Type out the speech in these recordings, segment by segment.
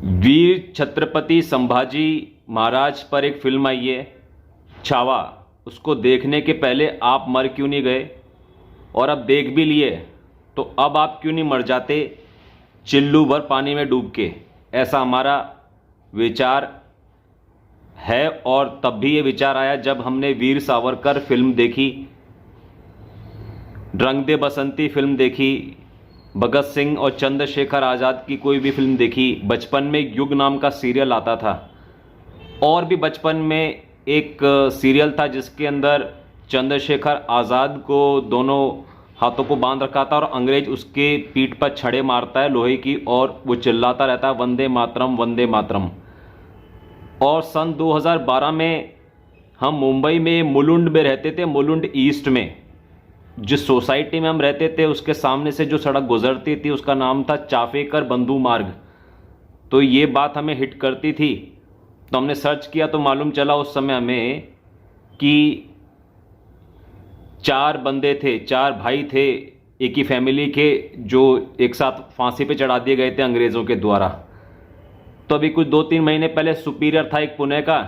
वीर छत्रपति संभाजी महाराज पर एक फिल्म आई है छावा। उसको देखने के पहले आप मर क्यों नहीं गए, और अब देख भी लिए तो अब आप क्यों नहीं मर जाते चिल्लू भर पानी में डूब के। ऐसा हमारा विचार है। और तब भी ये विचार आया जब हमने वीर सावरकर फिल्म देखी, रंग दे बसंती फिल्म देखी, भगत सिंह और चंद्रशेखर आज़ाद की कोई भी फिल्म देखी। बचपन में एक युग नाम का सीरियल आता था, और भी बचपन में एक सीरियल था जिसके अंदर चंद्रशेखर आज़ाद को दोनों हाथों को बांध रखा था और अंग्रेज उसके पीठ पर छड़े मारता है लोहे की, और वो चिल्लाता रहता है वंदे मातरम वंदे मातरम। और सन 2012 में हम मुंबई में मुलुंड में रहते थे, मुलुंड ईस्ट में। जिस सोसाइटी में हम रहते थे उसके सामने से जो सड़क गुजरती थी उसका नाम था चाफेकर बंधु मार्ग। तो ये बात हमें हिट करती थी, तो हमने सर्च किया तो मालूम चला उस समय हमें कि 4 बंदे थे, 4 भाई थे एक ही फैमिली के, जो एक साथ फांसी पे चढ़ा दिए गए थे अंग्रेज़ों के द्वारा। तो अभी कुछ 2-3 महीने पहले सुपीरियर था एक पुणे का,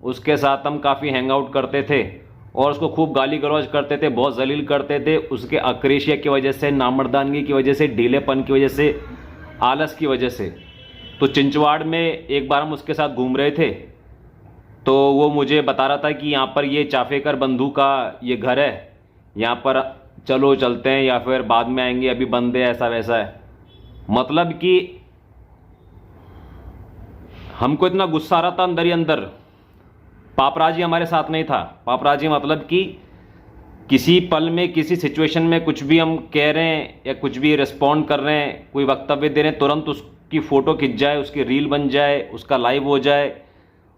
उसके साथ हम काफ़ी हैंग आउट करते थे और उसको खूब गाली गलौज करते थे, बहुत जलील करते थे उसके अक्रेशिया की वजह से, नामर्दानगी की वजह से, ढीलेपन की वजह से, आलस की वजह से। तो चिंचवाड़ में एक बार हम उसके साथ घूम रहे थे, तो वो मुझे बता रहा था कि यहाँ पर ये चाफेकर बंधु का ये घर है, यहाँ पर चलो चलते हैं या फिर बाद में आएंगे, अभी बंद है, ऐसा वैसा है। मतलब कि हमको इतना गुस्सा आ रहा था अंदर ही अंदर। पापराजी हमारे साथ नहीं था। पापराजी मतलब कि किसी पल में किसी सिचुएशन में कुछ भी हम कह रहे हैं या कुछ भी रिस्पॉन्ड कर रहे हैं, कोई वक्तव्य दे रहे हैं, तुरंत उसकी फ़ोटो खिंच जाए, उसकी रील बन जाए, उसका लाइव हो जाए,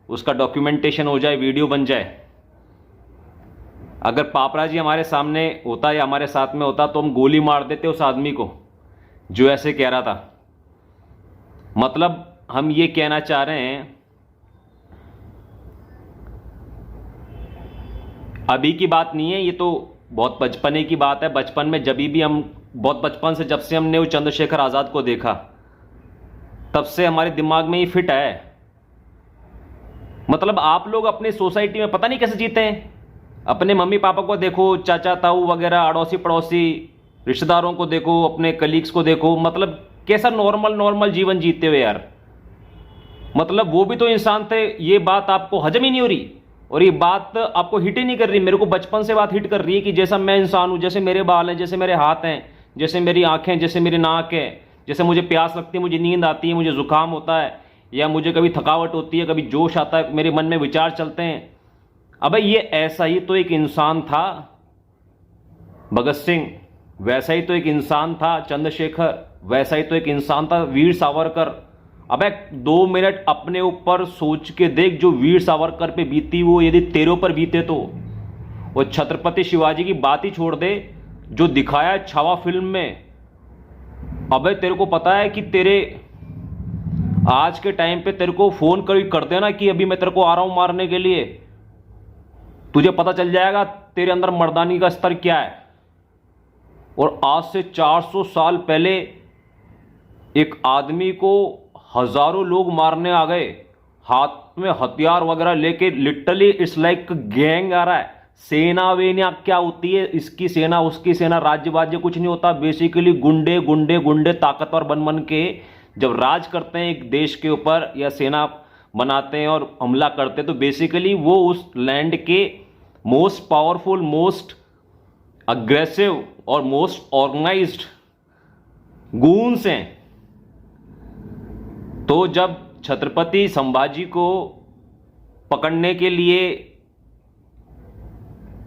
उसका डॉक्यूमेंटेशन हो जाए, वीडियो बन जाए। अगर पापराजी हमारे सामने होता या हमारे साथ में होता तो हम गोली मार देते उस आदमी को जो ऐसे कह रहा था। मतलब हम ये कहना चाह रहे हैं, अभी की बात नहीं है, ये तो बहुत बचपने की बात है। बचपन में जब भी हम, बहुत बचपन से जब से हमने वो चंद्रशेखर आज़ाद को देखा तब से हमारे दिमाग में ये फिट है। मतलब आप लोग अपनी सोसाइटी में पता नहीं कैसे जीते हैं। अपने मम्मी पापा को देखो, चाचा ताऊ वगैरह, अड़ोसी पड़ोसी रिश्तेदारों को देखो, अपने कलीग्स को देखो, मतलब कैसा नॉर्मल जीवन जीते हुए यार। मतलब वो भी तो इंसान थे। ये बात आपको हजम ही नहीं हो रही और ये बात आपको हिट ही नहीं कर रही। मेरे को बचपन से बात हिट कर रही है कि जैसा मैं इंसान हूं, जैसे मेरे बाल हैं, जैसे मेरे हाथ हैं, जैसे मेरी आंखें, जैसे मेरी नाक है, जैसे मुझे प्यास लगती है, मुझे नींद आती है, मुझे जुकाम होता है, या मुझे कभी थकावट होती है, कभी जोश आता है, मेरे मन में विचार चलते हैं। अबे ये ऐसा ही तो एक इंसान था भगत सिंह, वैसा ही तो एक इंसान था चंद्रशेखर, वैसा ही तो एक इंसान था वीर सावरकर। अबे 2 मिनट अपने ऊपर सोच के देख, जो वीर सावरकर पे बीती वो यदि तेरे ऊपर बीते तो। वो छत्रपति शिवाजी की बात ही छोड़ दे, जो दिखाया छावा फिल्म में। अबे तेरे को पता है कि तेरे आज के टाइम पे तेरे को फोन कर देना कि अभी मैं तेरे को आ रहा हूं मारने के लिए, तुझे पता चल जाएगा तेरे अंदर मर्दानी का स्तर क्या है। और आज से 400 साल पहले एक आदमी को हजारों लोग मारने आ गए, हाथ में हथियार वगैरह लेके। लिटरली इट्स लाइक गैंग आ रहा है। सेना वेना क्या होती है, इसकी सेना उसकी सेना, राज्य वाज्य कुछ नहीं होता। बेसिकली गुंडे गुंडे गुंडे ताकतवर बन बन के जब राज करते हैं एक देश के ऊपर या सेना बनाते हैं और हमला करते हैं, तो बेसिकली वो उस लैंड के मोस्ट पावरफुल, मोस्ट अग्रेसिव और मोस्ट ऑर्गेनाइज्ड गूंस हैं। तो जब छत्रपति संभाजी को पकड़ने के लिए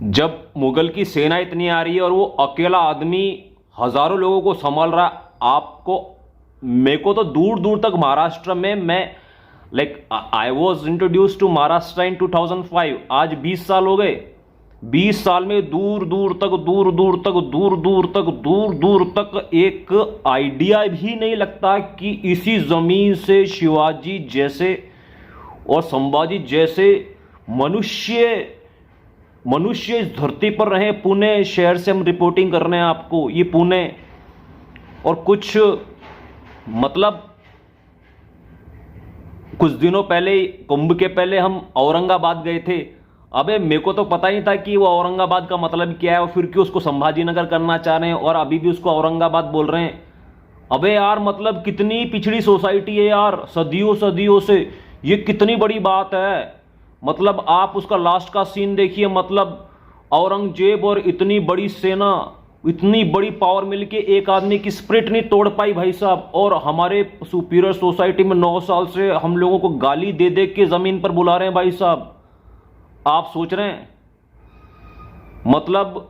जब मुगल की सेना इतनी आ रही है और वो अकेला आदमी हजारों लोगों को संभाल रहा, आपको, मेरे को तो दूर दूर तक महाराष्ट्र में, मैं like I was introduce to Maharashtra in 2005। आज 20 साल हो गए। 20 साल में दूर दूर तक एक आइडिया भी नहीं लगता कि इसी जमीन से शिवाजी जैसे और संभाजी जैसे मनुष्य इस धरती पर रहे। पुणे शहर से हम रिपोर्टिंग कर रहे हैं आपको, ये पुणे। और कुछ मतलब कुछ दिनों पहले, कुंभ के पहले हम औरंगाबाद गए थे। अबे मेरे को तो पता ही था कि वो औरंगाबाद का मतलब क्या है और फिर क्यों उसको संभाजी नगर करना चाह रहे हैं और अभी भी उसको औरंगाबाद बोल रहे हैं। अबे यार मतलब कितनी पिछड़ी सोसाइटी है यार, सदियों सदियों से। ये कितनी बड़ी बात है। मतलब आप उसका लास्ट का सीन देखिए, मतलब औरंगजेब और इतनी बड़ी सेना, इतनी बड़ी पावर मिलके एक आदमी की स्प्रिट नहीं तोड़ पाई भाई साहब। और हमारे सुपीरियर सोसाइटी में 9 साल से हम लोगों को गाली दे दे के जमीन पर बुला रहे हैं भाई साहब। आप सोच रहे हैं मतलब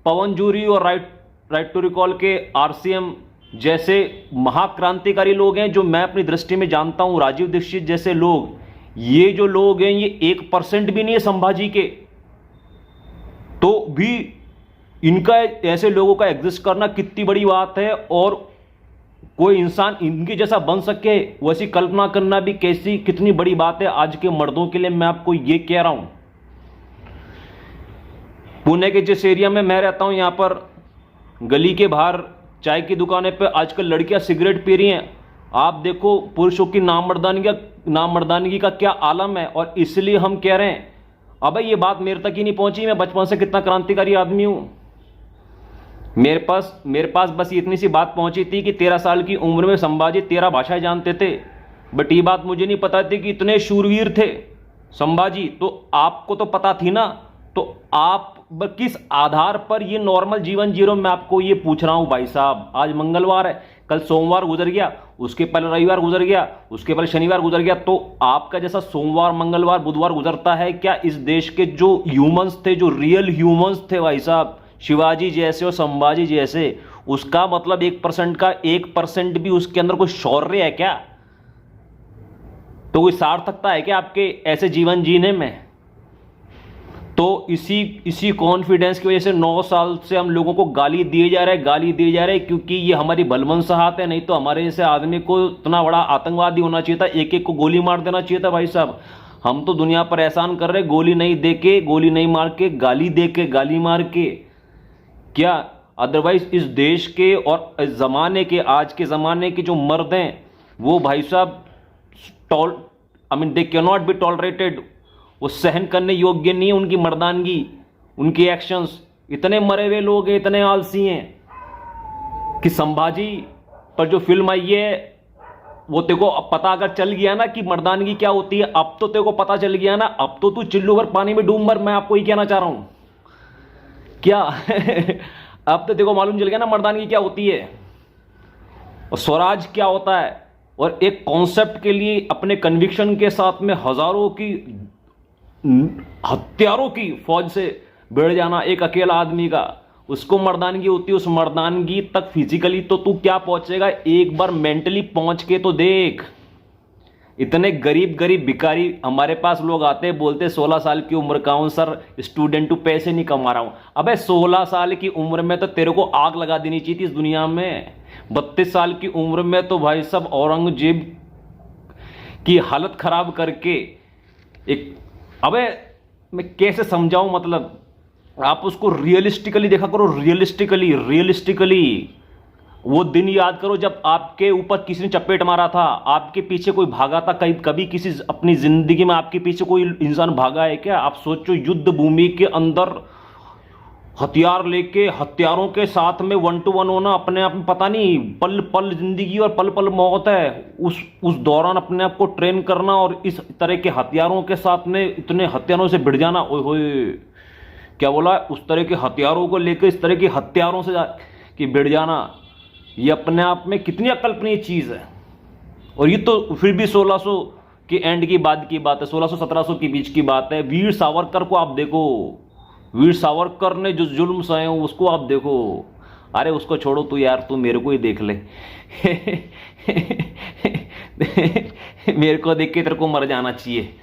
पवन जूरी और राइट टू रिकॉल के आरसीएम जैसे महाक्रांतिकारी लोग हैं जो मैं अपनी दृष्टि में जानता हूं, राजीव दीक्षित जैसे लोग, ये जो लोग हैं ये 1% भी नहीं है संभाजी के, तो भी इनका, ऐसे लोगों का एग्जिस्ट करना कितनी बड़ी बात है। और कोई इंसान इनके जैसा बन सके वैसी कल्पना करना भी कैसी कितनी बड़ी बात है आज के मर्दों के लिए। मैं आपको ये कह रहा हूं, पुणे के जिस एरिया में मैं रहता हूं, यहां पर गली के बाहर चाय की दुकानें पे आजकल लड़कियां सिगरेट पी रही हैं। आप देखो पुरुषों की नामर्दानगी का क्या आलम है। और इसलिए हम कह रहे हैं, अबे ये बात मेरे तक ही नहीं पहुंची। मैं बचपन से कितना क्रांतिकारी आदमी हूं। मेरे पास बस इतनी सी बात पहुंची थी कि 13 साल की उम्र में संभाजी 13 भाषाएं जानते थे। बट ये बात मुझे नहीं पता थी कि इतने शूरवीर थे संभाजी। तो आपको तो पता थी ना, तो आप किस आधार पर ये नॉर्मल जीवन जी रहे हो, मैं आपको ये पूछ रहा हूं भाई साहब। आज मंगलवार है, कल सोमवार गुजर गया, उसके पहले रविवार गुजर गया, उसके पहले शनिवार गुजर गया। तो आपका जैसा सोमवार, मंगलवार, बुधवार गुजरता है क्या इस देश के जो ह्यूमंस थे, जो रियल ह्यूमंस थे भाई साहब, शिवाजी जैसे और संभाजी जैसे, उसका मतलब 1% का 1% भी उसके अंदर कोई शौर्य है क्या? तो कोई सार्थकता है क्या आपके ऐसे जीवन जीने में? तो इसी कॉन्फिडेंस की वजह से 9 साल से हम लोगों को गाली दिए जा रहे हैं, क्योंकि ये हमारी बलवंशाहत है। नहीं तो हमारे जैसे आदमी को इतना बड़ा आतंकवादी होना चाहिए था, एक एक को गोली मार देना चाहिए था भाई साहब। हम तो दुनिया पर एहसान कर रहे, गोली नहीं दे के, गोली नहीं मार के, गाली दे के, गाली मार के क्या। अदरवाइज इस देश के और इस जमाने के, आज के जमाने के जो मर्द हैं वो भाई साहब they can not be tolerated. वो सहन करने योग्य नहीं है उनकी मर्दानगी, उनकी एक्शंस। इतने मरे हुए लोग हैं, इतने आलसी हैं कि संभाजी पर जो फिल्म आई है वो तेरे को पता अगर चल गया ना कि मर्दानगी क्या होती है, अब तो तेरे को पता चल गया ना, अब तो तू चिल्लू भर पानी में डूब मर। मैं आपको ये कहना चाह रहा हूं क्या अब तो तेरे को मालूम चल गया ना मर्दानगी क्या होती है और स्वराज क्या होता है। और एक कॉन्सेप्ट के लिए अपने कन्विक्शन के साथ में हत्यारों की फौज से भिड़ जाना एक अकेला आदमी का, उसको मर्दानगी होती है। उस मर्दानगी तक फिजिकली तो तू क्या पहुंचेगा, एक बार मेंटली पहुंच के तो देख। इतने गरीब भिखारी हमारे पास लोग आते हैं, बोलते 16 साल की उम्र का हूं सर, स्टूडेंट हूं, पैसे नहीं कमा रहा हूं। अबे 16 साल की उम्र में तो तेरे को आग लगा देनी चाहिए थी इस दुनिया में। 32 साल की उम्र में तो भाई साहब औरंगजेब की हालत खराब करके एक, अबे मैं कैसे समझाऊं, मतलब आप उसको रियलिस्टिकली देखा करो, रियलिस्टिकली वो दिन याद करो जब आपके ऊपर किसी ने चपेट मारा था, आपके पीछे कोई भागा था। कभी किसी अपनी जिंदगी में आपके पीछे कोई इंसान भागा है क्या? आप सोचो, युद्ध भूमि के अंदर हथियार लेके हत्यारों के साथ में 1 to 1 होना अपने आप में पता नहीं, पल पल जिंदगी और पल पल मौत है। उस दौरान अपने आप को ट्रेन करना और इस तरह के हथियारों के साथ में इतने हथियारों से भिड़ जाना, ओए होए क्या बोला, उस तरह के हथियारों को लेकर इस तरह के हथियारों से कि भिड़ जाना, ये अपने आप में कितनी अकल्पनीय चीज है। और ये तो फिर भी 1600 के एंड की बाद की बात है, 1600-1700 के बीच की बात है। वीर सावरकर को आप देखो, वीर सावरकर ने जो जुल्म सहे उसको आप देखो। अरे उसको छोड़ो तू यार, तू मेरे को ही देख ले मेरे को देख के तेरे को मर जाना चाहिए।